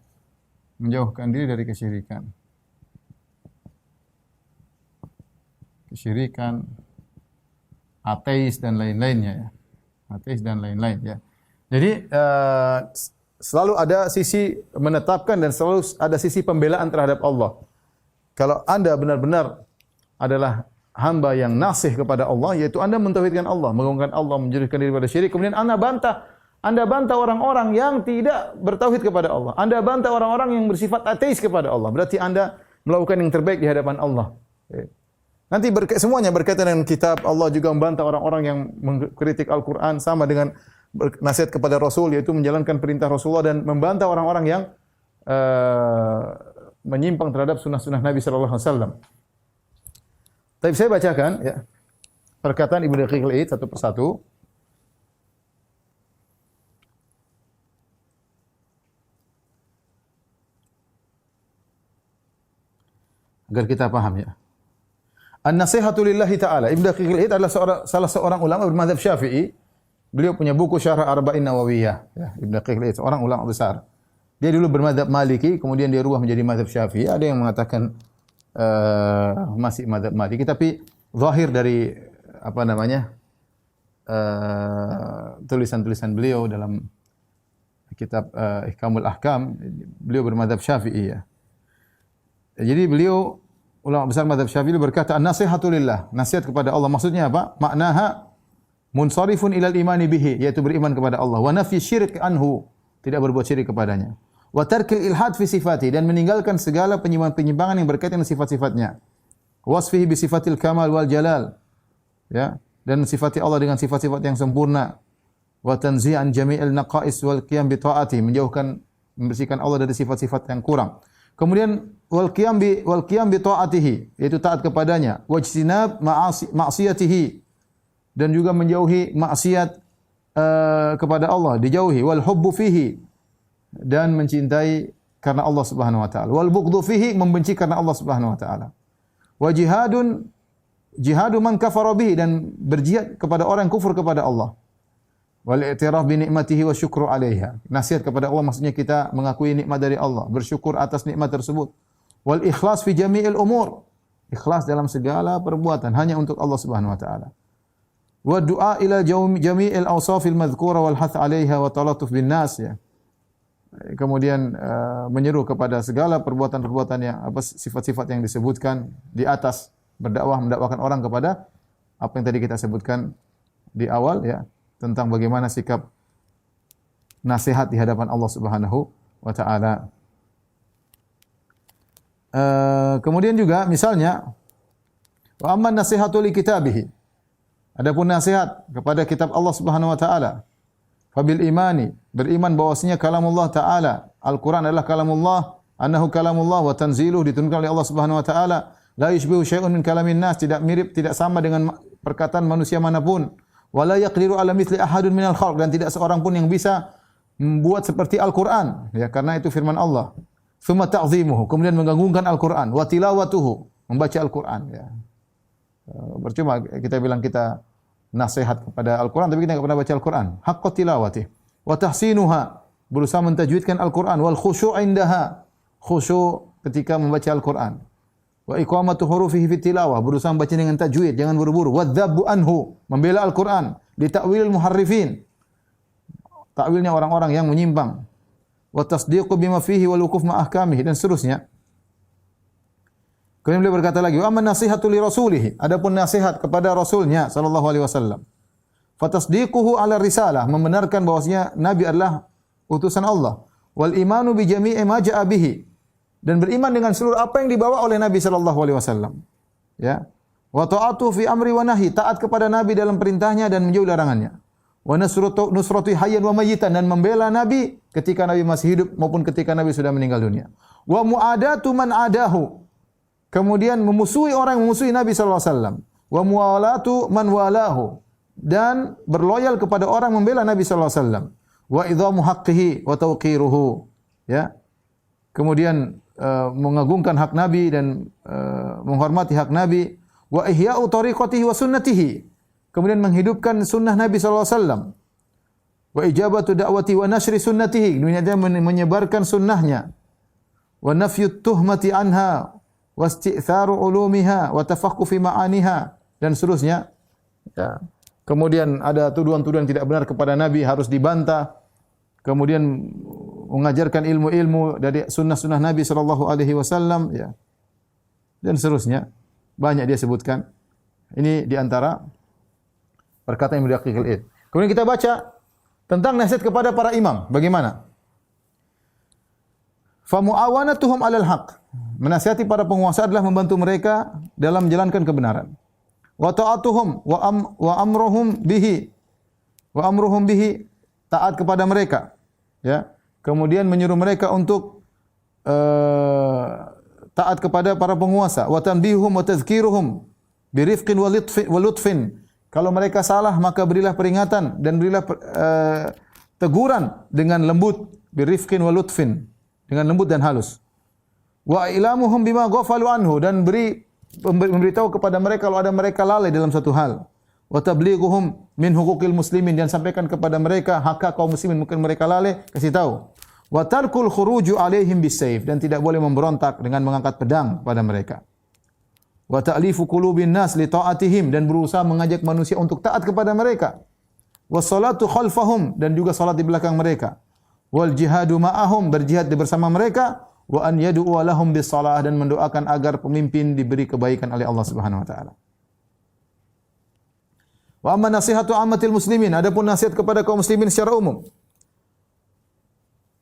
Menjauhkan diri dari kesyirikan. Kesyirikan, ateis dan lain-lainnya ya. Ateis dan lain-lain ya. Jadi selalu ada sisi menetapkan dan selalu ada sisi pembelaan terhadap Allah. Kalau Anda benar-benar adalah hamba yang nasih kepada Allah, yaitu Anda mentauhidkan Allah, mengagungkan Allah, menjauhkan diri dari syirik, kemudian Anda bantah orang-orang yang tidak bertauhid kepada Allah. Anda bantah orang-orang yang bersifat ateis kepada Allah. Berarti Anda melakukan yang terbaik di hadapan Allah. Nanti semuanya berkaitan dengan kitab. Allah juga membantah orang-orang yang mengkritik Al-Quran, sama dengan nasihat kepada Rasul, yaitu menjalankan perintah Rasulullah, dan membantah orang-orang yang menyimpang terhadap sunnah-sunnah Nabi sallallahu alaihi wasallam. Tapi saya bacakan ya perkataan Ibnu Daqiq al-Id satu persatu. Agar kita paham ya. An-nasihatu lillahi ta'ala. Ibnu Daqiq al-Id adalah salah seorang ulama bermadzhab Syafi'i. Beliau punya buku Syarah Arba'in Nawawiyah. Ya, Ibnu Daqiq al-Id seorang ulama besar. Dia dulu bermadzhab Maliki, kemudian dia rubah menjadi madzhab Syafi'i. Ada yang mengatakan masih madzhab Maliki, tapi zahir dari tulisan-tulisan beliau dalam kitab Ihkamul Ahkam, beliau bermadzhab Syafi'i ya. Jadi beliau ulama besar mazhab Syafi'i berkata an-nasihatu lillah, nasihat kepada Allah. Maksudnya apa? Maknaha munsharifun ilal imani bihi, yaitu beriman kepada Allah, wa nafyi syirik anhu, tidak berbuat syirik kepadanya, wa tarkil ilhad fi sifati, dan meninggalkan segala penyimpangan yang berkaitan dengan sifat-sifatnya, wasfihi bi sifatil kamal wal jalal, ya, dan sifati Allah dengan sifat-sifat yang sempurna, wa tanzi'an jami'il naqais wal qiyam bi ta'ati, menjauhkan, membersihkan Allah dari sifat-sifat yang kurang. Kemudian wal qiyam bi ta'atihi, yaitu taat kepadanya, wajtinab ma'siyatihi, dan juga menjauhi maksiat kepada Allah, dijauhi, wal hubbu fihi, dan mencintai karena Allah Subhanahu wa taala, wal bughdhu fihi, membenci karena Allah Subhanahu wa taala, wa jihadu man kafara bihi, dan berjihad kepada orang yang kufur kepada Allah, wal i'tiraf bi ni'matihi wa syukru 'alaiha, nasihat kepada Allah maksudnya kita mengakui nikmat dari Allah, bersyukur atas nikmat tersebut, wal ikhlas fi jami'il umur, ikhlas dalam segala perbuatan hanya untuk Allah Subhanahu wa taala, wa du'a ila jami'il awsafil madhkura wal hath 'alaiha wa talatuf bin nas, ya. Kemudian menyeru kepada segala perbuatan-perbuatan yang sifat-sifat yang disebutkan di atas, mendakwakan orang kepada apa yang tadi kita sebutkan di awal ya, tentang bagaimana sikap nasihat di hadapan Allah Subhanahu wa taala. Kemudian juga misalnya wa amman nasihatu li kitabihi, adapun nasihat kepada kitab Allah Subhanahu wa taala, fabil imani, beriman bahwasanya kalamullah taala, Al-Qur'an adalah kalamullah, annahu kalamullah wa tanziluhu, diturunkan oleh Allah Subhanahu wa taala, La yushbihu syai'un min kalamin nas, tidak mirip, tidak sama dengan perkataan manusia manapun. Wa la yaqdiru ala mithli ahadun minal khalq, dan tidak seorang pun yang bisa membuat seperti Al-Qur'an, ya, karena itu firman Allah. Tsumma ta'zimuhu, kemudian mengagungkan Al-Qur'an, wa tilawatuhu, membaca Al-Qur'an, ya. Percuma kita bilang kita nasihat kepada Al-Qur'an tapi kita enggak pernah baca Al-Qur'an. Haqqat tilawati wa tahsinuha, berusaha mentajwidkan Al-Qur'an, wal khusyu' indaha, khusyuk ketika membaca Al-Qur'an. Wa iqamatu hurufihi fi tilawah, berusaha membaca dengan tajwid, jangan buru-buru. Wa dzabbu anhu, membela Al-Qur'an, li ta'wilil muharrifin, takwilnya orang-orang yang menyimpang. Wa tasdiqu bima fihi wal wuquf ma ahkamihi, dan seterusnya. Kemudian beliau berkata lagi, wa amma nasihatu li rasulih, adapun nasihat kepada rasulnya sallallahu alaihi wasallam. Fa tasdiquhu ala risalah, membenarkan bahwasanya nabi adalah utusan Allah. Wal imanu bi jami'i ma ja'a bihi, dan beriman dengan seluruh apa yang dibawa oleh Nabi sallallahu alaihi wasallam. Ya. Wa ta'atu fi amri wa nahi, taat kepada Nabi dalam perintahnya dan menjauhi larangannya. Wa nusratu hayyan wa mayyitan, dan membela Nabi ketika Nabi masih hidup maupun ketika Nabi sudah meninggal dunia. Wa mu'adatu man adahu, kemudian memusuhi orang yang memusuhi Nabi sallallahu alaihi wasallam. Wa muwalatu man walahu, dan berloyal kepada orang membela Nabi sallallahu alaihi wasallam. Wa idhamu haqqihi wa tawqiruhu, ya. Kemudian mengagungkan hak Nabi dan menghormati hak Nabi. Wa ihya'u tariqatihi wa sunnatihi, kemudian menghidupkan sunnah Nabi sallallahu alaihi wasallam. Wa ijabatu da'wati wa nashri sunnatihi, menyebarkan sunnahnya. Wa nafyu tuhmati anha wa isti'tharu ulumiha wa tafaqquh fi ma'aniha, dan seterusnya. Ya. Kemudian ada tuduhan-tuduhan tidak benar kepada Nabi harus dibantah. Kemudian mengajarkan ilmu-ilmu dari sunnah-sunnah Nabi sallallahu alaihi wasallam, ya. Dan seterusnya. Banyak dia sebutkan. Ini di antara perkataan yang Daqiqul Id. Kemudian kita baca tentang nasihat kepada para imam. Bagaimana? Fa mu'awanatuhum 'alal haqq, menasihati para penguasa adalah membantu mereka dalam menjalankan kebenaran. Wa ta'atuhum wa amruhum bihi, taat kepada mereka, ya. Kemudian menyuruh mereka untuk taat kepada para penguasa. Wa tanbihum wa tazkiruhum birifqin wa lutfin, kalau mereka salah maka berilah peringatan dan berilah teguran dengan lembut, birifqin wa lutfin, dengan lembut dan halus. Wa ilamuhum bima ghafalu anhu, dan memberitahu kepada mereka kalau ada mereka lalai dalam satu hal. Wa tablighuhum min huquqil muslimin, dan sampaikan kepada mereka hak kaum muslimin, mungkin mereka lalai, kasih tahu. Wa tarkul khuruju alaihim bisayf, dan tidak boleh memberontak dengan mengangkat pedang pada mereka. Wa ta'lifu qulubin nas li ta'atihim, dan berusaha mengajak manusia untuk taat kepada mereka. Was salatu khalfahum, dan juga salat di belakang mereka. Wal jihadu ma'ahum, berjihad bersama mereka. Wa an yad'u lahum bis salah, dan mendoakan agar pemimpin diberi kebaikan oleh Allah Subhanahu wa taala. Wa amma nasihatu ammatil muslimin, adapun nasihat kepada kaum muslimin secara umum,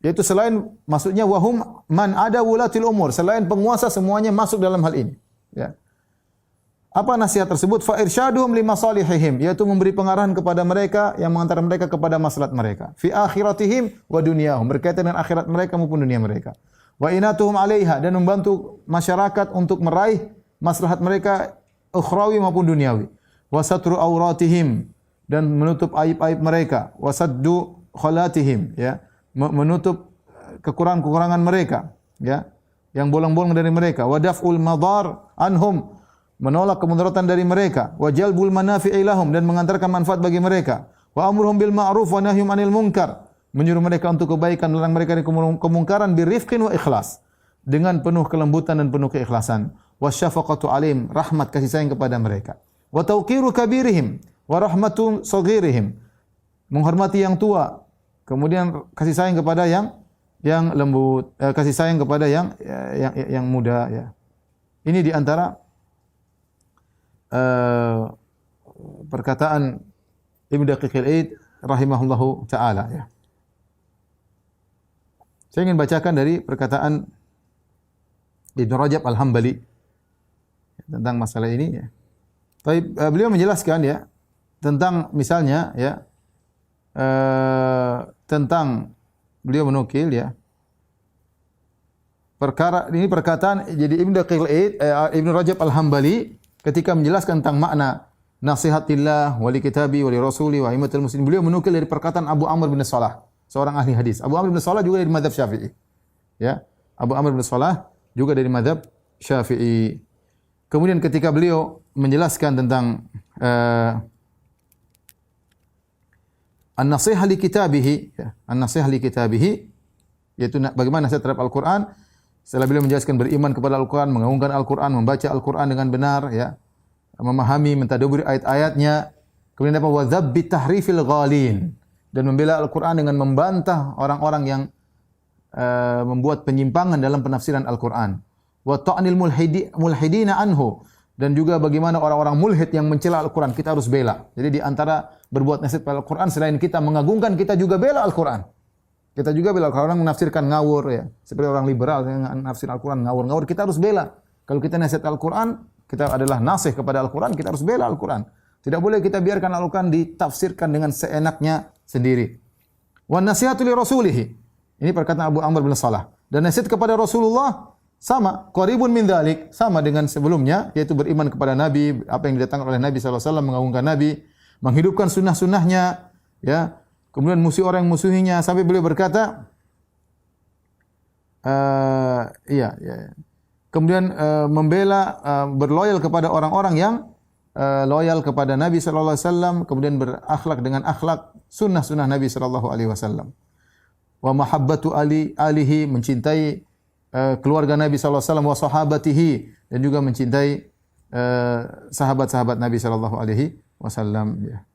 yaitu selain, maksudnya wahum man ada wulatil umur, selain penguasa semuanya masuk dalam hal ini, ya. Apa nasihat tersebut? Fa irsyaduhum li masalihihim, yaitu memberi pengarahan kepada mereka yang mengantar mereka kepada maslahat mereka. Fi akhiratihim wa dunyahum, berkaitan dengan akhirat mereka maupun dunia mereka. Wa inatuhum 'alaiha, dan membantu masyarakat untuk meraih maslahat mereka ukhrawi maupun duniawi. Wa satru auratihim, dan menutup aib-aib mereka. Wa saddu khalatihim, ya, menutup kekurangan-kekurangan mereka, ya, yang bolong-bolong dari mereka. Wa daf'ul madar anhum, menolak kemudaratan dari mereka. Wa jalbul manafi'i lahum, dan mengantarkan manfaat bagi mereka. Wa amruhum bil ma'ruf wa nahyum 'anil munkar, menyuruh mereka untuk kebaikan, melarang mereka dari kemungkaran, birifqin wa ikhlas, dengan penuh kelembutan dan penuh keikhlasan. Wa syafaqatu 'alaihim, rahmat kasih sayang kepada mereka. Wa tawqiru kabirihim wa rahmatu saghirihim, menghormati yang tua, kemudian kasih sayang kepada yang lembut, kasih sayang kepada yang muda, ya. Ini di antara perkataan Ibnu Daqiqil Id rahimahullahu taala, ya. Saya ingin bacakan dari perkataan Ibnu Rajab Al-Hambali tentang masalah ini, ya. Beliau menjelaskan, ya, tentang misalnya, ya, tentang beliau menukil, ya, perkara ini perkataan jadi Ibnu Rajab Al-Hambali ketika menjelaskan tentang makna nasihatillah wali kitabi wali rasuli wa aimatul muslimin, beliau menukil dari perkataan Abu Amr bin Salah, seorang ahli hadis. Abu Amr bin Salah juga dari mazhab Syafi'i. Ya, Abu Amr bin Salah juga dari mazhab Syafi'i. Kemudian ketika beliau menjelaskan tentang an-nasihah li kitabihi, ya, an-nasihah li kitabihi, yaitu bagaimana nasihat terhadap Al-Quran. Setelah beliau menjelaskan beriman kepada Al-Quran, mengagungkan Al-Quran, membaca Al-Quran dengan benar, ya, memahami, mentadabburi ayat-ayatnya. Kemudian apa? Wa dzabbi tahrifil ghalin, dan membela Al-Quran dengan membantah orang-orang yang membuat penyimpangan dalam penafsiran Al-Quran. Wa ta'nil mulhidina anhu, dan juga bagaimana orang-orang mulhid yang mencela Al-Quran kita harus bela. Jadi di antara berbuat nasihat pada Al-Quran, selain kita mengagungkan, kita juga bela Al-Quran. Kita juga bela. Kalau orang menafsirkan ngawur, ya, seperti orang liberal yang menafsir Al-Quran ngawur-ngawur, kita harus bela. Kalau kita nasihat Al-Quran, kita adalah nasih kepada Al-Quran, kita harus bela Al-Quran. Tidak boleh kita biarkan Al-Quran ditafsirkan dengan seenaknya sendiri. Wan nasihatu li rasulihi. Ini perkataan Abu Amr bin Salah. Dan nasihat kepada Rasulullah sama, qaribun min dzalik, sama dengan sebelumnya, yaitu beriman kepada Nabi, apa yang didatangkan oleh Nabi sallallahu alaihi wasallam, mengagungkan Nabi, menghidupkan sunnah-sunnahnya, ya. Kemudian musuh orang yang musuhinya, sampai beliau berkata, kemudian membela, berloyal kepada orang-orang yang loyal kepada Nabi sallallahu alaihi wasallam, kemudian berakhlak dengan akhlak sunnah-sunnah Nabi sallallahu alaihi wasallam. Wa mahabbatu alihi, mencintai keluarga Nabi sallallahu alaihi wasallam, wa sahabatihi, dan juga mencintai sahabat-sahabat Nabi sallallahu alaihi wasallam, ya.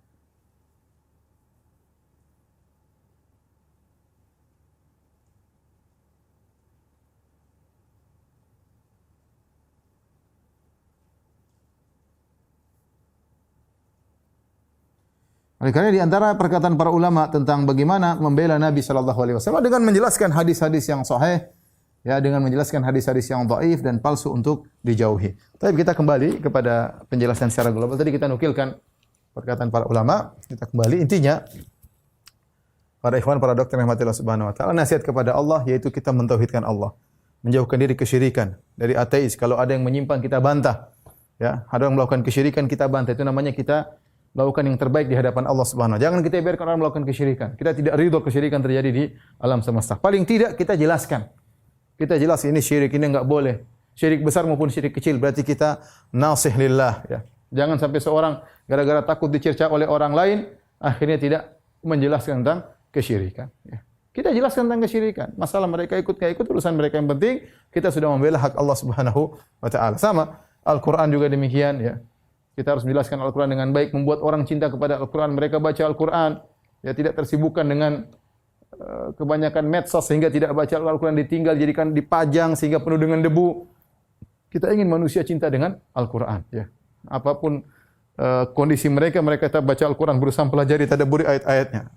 Oleh karena di antara perkataan para ulama tentang bagaimana membela Nabi sallallahu alaihi wasallam dengan menjelaskan hadis-hadis yang sahih, ya, dengan menjelaskan hadis-hadis yang dhaif dan palsu untuk dijauhi. Tapi kita kembali kepada penjelasan secara global. Tadi kita nukilkan perkataan para ulama, kita kembali intinya para ikhwan, para dokter yang rahmatillah subhanahu wa taala, nasihat kepada Allah yaitu kita mentauhidkan Allah, menjauhkan diri kesyirikan, dari ateis. Kalau ada yang menyimpang kita bantah, ya, ada yang melakukan kesyirikan kita bantah. Itu namanya kita melakukan yang terbaik di hadapan Allah Subhanahu wa taala. Jangan kita biarkan orang melakukan kesyirikan. Kita tidak ridho kesyirikan terjadi di alam semesta. Paling tidak kita jelaskan. Kita jelas ini syirik, ini enggak boleh. Syirik besar maupun syirik kecil, berarti kita nasih lillah, ya. Jangan sampai seorang gara-gara takut dicerca oleh orang lain akhirnya tidak menjelaskan tentang kesyirikan, ya. Kita jelaskan tentang kesyirikan. Masalah mereka ikut enggak ikut urusan mereka, yang penting kita sudah membela hak Allah Subhanahu wa taala. Sama Al-Qur'an juga demikian, ya. Kita harus menjelaskan Al-Quran dengan baik, membuat orang cinta kepada Al-Quran. Mereka baca Al-Quran, ya, tidak tersibukkan dengan kebanyakan medsos sehingga tidak baca Al-Quran, ditinggal, jadikan dipajang sehingga penuh dengan debu. Kita ingin manusia cinta dengan Al-Quran, ya. Apapun kondisi mereka, mereka tetap baca Al-Quran, berusaha pelajari, tadabburi ayat-ayatnya.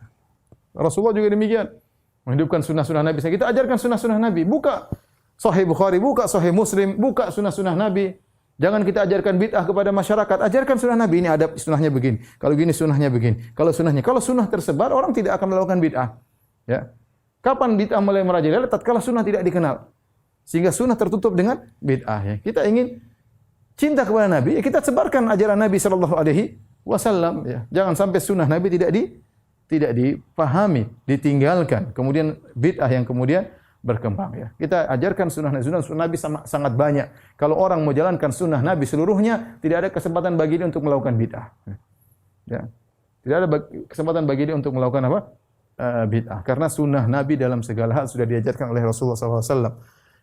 Rasulullah juga demikian, menghidupkan sunnah-sunnah Nabi. Kita ajarkan sunnah-sunnah Nabi. Buka Sahih Bukhari, buka Sahih Muslim, buka sunnah-sunnah Nabi. Jangan kita ajarkan bid'ah kepada masyarakat. Ajarkan sunnah Nabi, ini adab sunnahnya begini. Kalau gini sunnahnya begini. Kalau sunnah tersebar, orang tidak akan melakukan bid'ah. Ya. Kapan bid'ah mulai merajalela? Tatkala sunnah tidak dikenal. Sehingga sunnah tertutup dengan bid'ah, ya. Kita ingin cinta kepada Nabi, ya, kita sebarkan ajaran Nabi sallallahu alaihi wasallam, ya. Jangan sampai sunnah Nabi tidak dipahami, ditinggalkan. Kemudian bid'ah yang kemudian berkembang, ya. Kita ajarkan sunnah Nabi sangat banyak. Kalau orang mau jalankan sunnah Nabi seluruhnya, tidak ada kesempatan bagi dia untuk melakukan bid'ah. Ya. Tidak ada kesempatan bagi dia untuk melakukan apa? Bid'ah. Karena sunnah Nabi dalam segala hal sudah diajarkan oleh Rasulullah SAW.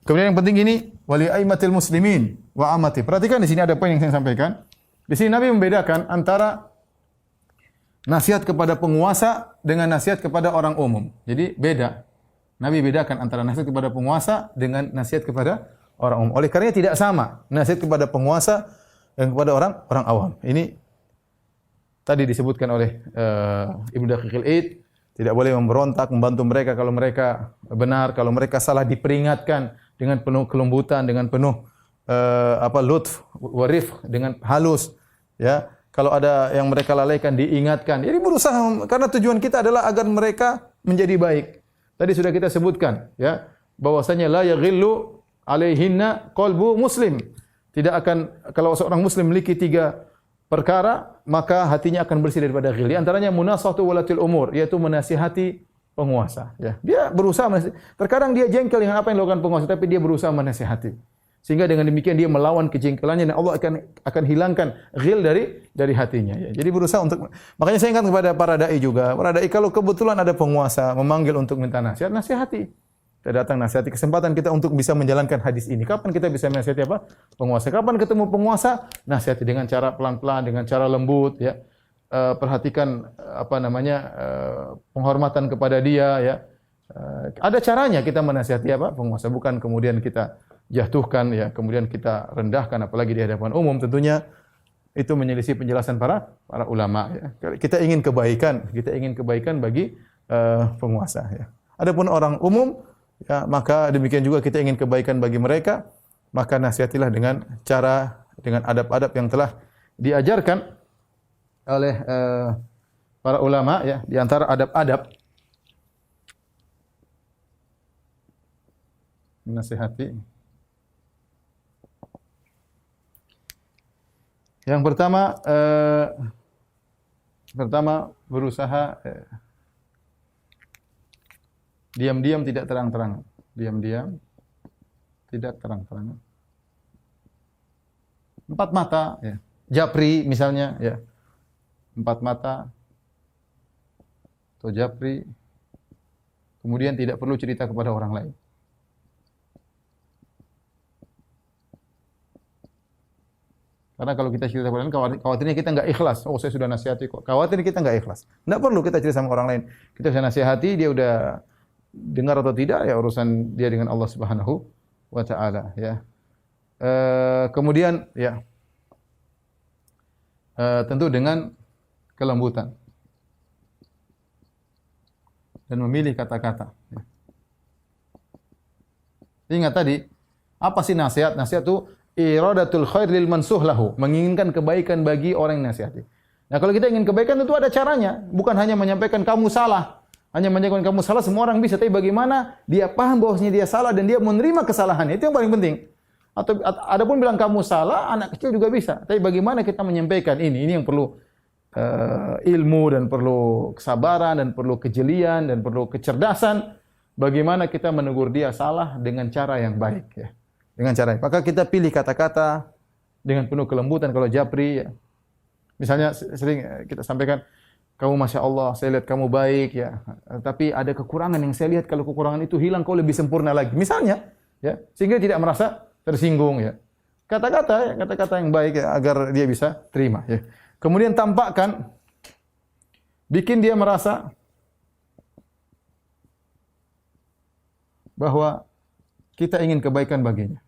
Kemudian yang penting ini, wali aimatil muslimin wa amati. Perhatikan di sini ada poin yang saya sampaikan. Di sini Nabi membedakan antara nasihat kepada penguasa dengan nasihat kepada orang umum. Jadi beda. Nabi bedakan antara nasihat kepada penguasa dengan nasihat kepada orang umum. Oleh karenanya tidak sama nasihat kepada penguasa dan kepada orang awam. Ini tadi disebutkan oleh Ibnu Daqiqil Id, tidak boleh memberontak, membantu mereka kalau mereka benar, kalau mereka salah diperingatkan dengan penuh kelembutan, dengan penuh lutf, warif, dengan halus, ya. Kalau ada yang mereka lalaikan diingatkan. Jadi berusaha, karena tujuan kita adalah agar mereka menjadi baik. Tadi sudah kita sebutkan, ya, bahwasanya la yaghillu alaihinna qalbu muslim. Tidak akan, kalau seorang muslim memiliki 3 perkara, maka hatinya akan bersih daripada ghil. Di antaranya munasahatu walatil umur, yaitu menasihati penguasa. Ya. Dia berusaha terkadang dia jengkel dengan apa yang dilakukan penguasa, tapi dia berusaha menasihati. Sehingga dengan demikian dia melawan kejengkelannya dan Allah akan hilangkan ghil dari hatinya. Ya. Jadi berusaha untuk, makanya saya ingat kepada para dai juga. Para dai kalau kebetulan ada penguasa memanggil untuk minta nasihat, nasihati. Kita datang nasihati, kesempatan kita untuk bisa menjalankan hadis ini. Kapan kita bisa menasihati apa? Penguasa. Kapan ketemu penguasa? Nasihati dengan cara pelan-pelan, dengan cara lembut, ya. Perhatikan penghormatan kepada dia, ya. Ada caranya kita menasihati apa? Penguasa, bukan kemudian kita jatuhkan, ya, kemudian kita rendahkan, apalagi di hadapan umum. Tentunya itu menyelisih penjelasan para ulama. Ya. Kita ingin kebaikan bagi penguasa. Ya. Adapun orang umum, ya, maka demikian juga kita ingin kebaikan bagi mereka, maka nasihatilah dengan adab-adab yang telah diajarkan oleh para ulama. Ya. Di antara adab-adab menasihati. Yang pertama berusaha diam-diam, tidak terang-terangan. Diam-diam, tidak terang-terangan. 4 mata, ya. Japri misalnya, ya. 4 mata atau japri. Kemudian tidak perlu cerita kepada orang lain. Karena kalau kita cerita kepada orang lain, khawatirnya kita enggak ikhlas. Oh, saya sudah nasihati kok. Khawatir kita enggak ikhlas. Enggak perlu kita cerita sama orang lain. Kita bisa nasihati, dia udah dengar atau tidak, ya urusan dia dengan Allah Subhanahu wa taala, ya. Kemudian, ya. Tentu dengan kelembutan. Dan memilih kata-kata, ya. Ingat tadi, apa sih nasihat? Nasihat itu iradatul khair lil mansuh lahu, menginginkan kebaikan bagi orang yang nasihati. Nah, kalau kita ingin kebaikan tentu ada caranya, bukan hanya menyampaikan kamu salah. Hanya menyampaikan kamu salah semua orang bisa, tapi bagaimana dia paham bahwasanya dia salah dan dia menerima kesalahannya, itu yang paling penting. Atau adapun bilang kamu salah, anak kecil juga bisa, tapi bagaimana kita menyampaikan ini yang perlu ilmu dan perlu kesabaran dan perlu kejelian dan perlu kecerdasan. Bagaimana kita menegur dia salah dengan cara yang baik, ya. Dengan cara, maka kita pilih kata-kata dengan penuh kelembutan. Kalau japri, ya. Misalnya sering kita sampaikan, kamu masya Allah, saya lihat kamu baik, ya. Tapi ada kekurangan yang saya lihat, kalau kekurangan itu hilang, kau lebih sempurna lagi. Misalnya, ya, sehingga tidak merasa tersinggung, ya. Kata-kata yang baik, ya, agar dia bisa terima, ya. Kemudian tampakkan, bikin dia merasa bahwa kita ingin kebaikan baginya.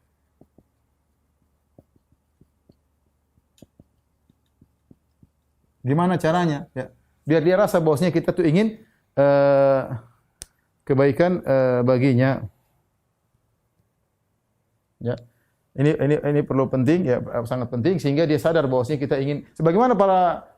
Gimana caranya? Ya, biar dia rasa bahwasanya kita tuh ingin kebaikan baginya. Ya. Ini perlu penting, ya, sangat penting, sehingga dia sadar bahwasanya kita ingin sebagaimana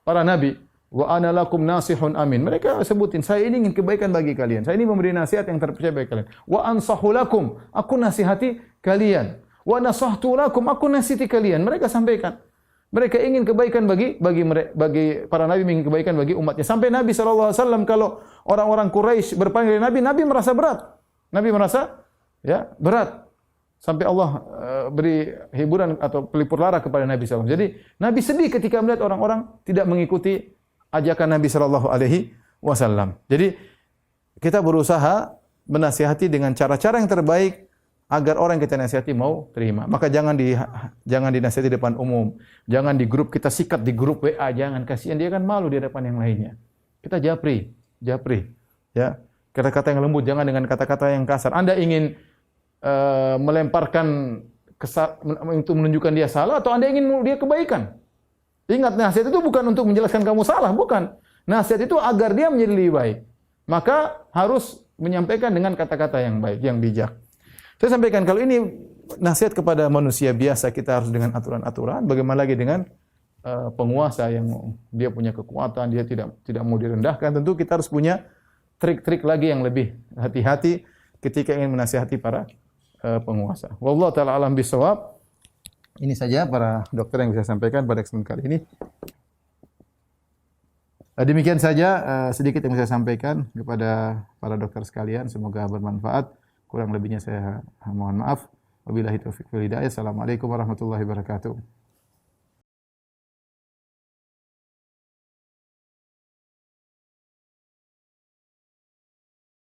para nabi, wa ana lakum nasihun amin. Mereka sebutin, saya ini ingin kebaikan bagi kalian. Saya ini memberi nasihat yang terpercaya bagi kalian. Wa ansahu lakum, aku nasihati kalian. Wa nasahtu lakum, aku nasihati kalian. Mereka sampaikan. Mereka ingin kebaikan bagi para nabi, ingin kebaikan bagi umatnya. Sampai Nabi SAW kalau orang-orang Quraisy berpanggil Nabi merasa berat. Nabi merasa, ya, berat. Sampai Allah beri hiburan atau pelipur lara kepada Nabi SAW. Jadi Nabi sedih ketika melihat orang-orang tidak mengikuti ajakan Nabi SAW. Jadi kita berusaha menasihati dengan cara-cara yang terbaik agar orang yang kita nasihati mau terima. Maka jangan dinasihati di depan umum. Jangan di grup, kita sikat di grup WA, jangan, kasihan dia kan malu di hadapan yang lainnya. Kita japri. Ya. Kata-kata yang lembut, jangan dengan kata-kata yang kasar. Anda ingin melemparkan untuk menunjukkan dia salah, atau Anda ingin dia kebaikan? Ingat, nasihat itu bukan untuk menjelaskan kamu salah, bukan. Nasihat itu agar dia menjadi lebih baik. Maka harus menyampaikan dengan kata-kata yang baik, yang bijak. Saya sampaikan, kalau ini nasihat kepada manusia biasa, kita harus dengan aturan-aturan. Bagaimana lagi dengan penguasa yang dia punya kekuatan, dia tidak mau direndahkan. Tentu kita harus punya trik-trik lagi yang lebih hati-hati ketika ingin menasihati para penguasa. Wallahu taala alam bisawab. Ini saja para dokter yang bisa sampaikan pada kesempatan kali ini. Demikian saja sedikit yang saya sampaikan kepada para dokter sekalian. Semoga bermanfaat. Kurang lebihnya saya mohon maaf. Wabillahi taufiq wal hidayah. Assalamualaikum warahmatullahi wabarakatuh.